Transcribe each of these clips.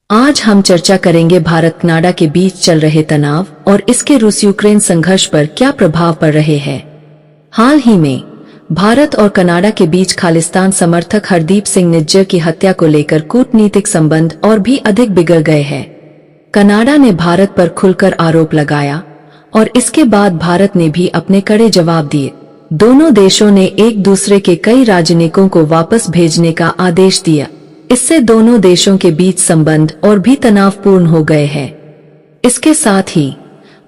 आज हम चर्चा करेंगे भारत कनाडा के बीच चल रहे तनाव और इसके रूस यूक्रेन संघर्ष पर क्या प्रभाव पड़ रहे हैं। हाल ही में भारत और कनाडा के बीच खालिस्तान समर्थक हरदीप सिंह निज्जर की हत्या को लेकर कूटनीतिक संबंध और भी अधिक बिगड़ गए हैं। कनाडा ने भारत पर खुलकर आरोप लगाया और इसके बाद भारत ने भी अपने कड़े जवाब दिए। दोनों देशों ने एक दूसरे के कई राजनयिकों को वापस भेजने का आदेश दिया। इससे दोनों देशों के बीच संबंध और भी तनावपूर्ण हो गए हैं। इसके साथ ही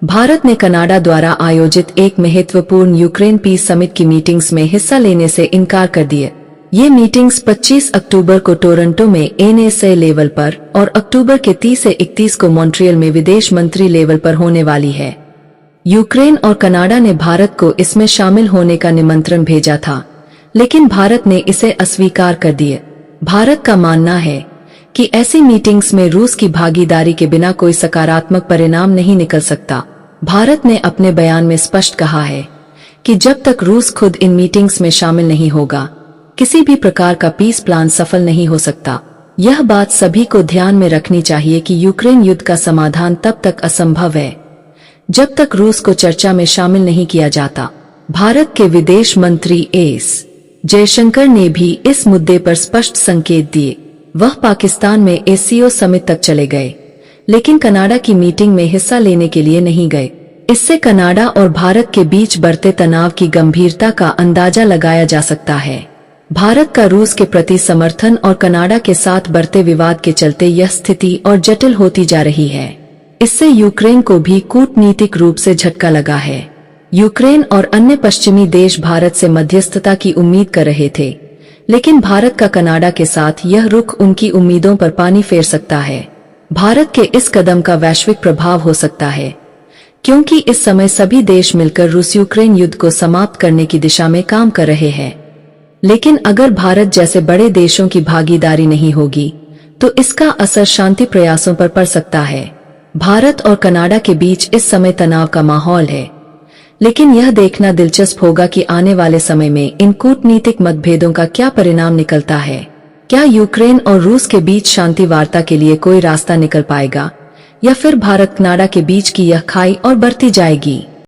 भारत ने कनाडा द्वारा आयोजित एक महत्वपूर्ण यूक्रेन पीस समिट की मीटिंग्स में हिस्सा लेने से इनकार कर दिया। ये मीटिंग्स 25 अक्टूबर को टोरंटो में एनएसए लेवल पर और अक्टूबर के 30 से 31 को मॉन्ट्रियल में विदेश मंत्री लेवल पर होने वाली है। यूक्रेन और कनाडा ने भारत को इसमें शामिल होने का निमंत्रण भेजा था, लेकिन भारत ने इसे अस्वीकार कर दिया। भारत का मानना है कि ऐसी मीटिंग्स में रूस की भागीदारी के बिना कोई सकारात्मक परिणाम नहीं निकल सकता। भारत ने अपने बयान में स्पष्ट कहा है कि जब तक रूस खुद इन मीटिंग्स में शामिल नहीं होगा, किसी भी प्रकार का पीस प्लान सफल नहीं हो सकता। यह बात सभी को ध्यान में रखनी चाहिए कि यूक्रेन युद्ध का समाधान तब तक असंभव है जब तक रूस को चर्चा में शामिल नहीं किया जाता। भारत के विदेश मंत्री एस जयशंकर ने भी इस मुद्दे पर स्पष्ट संकेत दिए। वह पाकिस्तान में एससीओ समिट तक चले गए, लेकिन कनाडा की मीटिंग में हिस्सा लेने के लिए नहीं गए। इससे कनाडा और भारत के बीच बढ़ते तनाव की गंभीरता का अंदाजा लगाया जा सकता है। भारत का रूस के प्रति समर्थन और कनाडा के साथ बढ़ते विवाद के चलते यह स्थिति और जटिल होती जा रही है। इससे यूक्रेन को भी कूटनीतिक रूप से झटका लगा है। यूक्रेन और अन्य पश्चिमी देश भारत से मध्यस्थता की उम्मीद कर रहे थे, लेकिन भारत का कनाडा के साथ यह रुख उनकी उम्मीदों पर पानी फेर सकता है। भारत के इस कदम का वैश्विक प्रभाव हो सकता है, क्योंकि इस समय सभी देश मिलकर रूस यूक्रेन युद्ध को समाप्त करने की दिशा में काम कर रहे हैं। लेकिन अगर भारत जैसे बड़े देशों की भागीदारी नहीं होगी, तो इसका असर शांति प्रयासों पर पड़ सकता है। भारत और कनाडा के बीच इस समय तनाव का माहौल है, लेकिन यह देखना दिलचस्प होगा कि आने वाले समय में इन कूटनीतिक मतभेदों का क्या परिणाम निकलता है। क्या यूक्रेन और रूस के बीच शांति वार्ता के लिए कोई रास्ता निकल पाएगा, या फिर भारत कनाडा के बीच की यह खाई और बढ़ती जाएगी।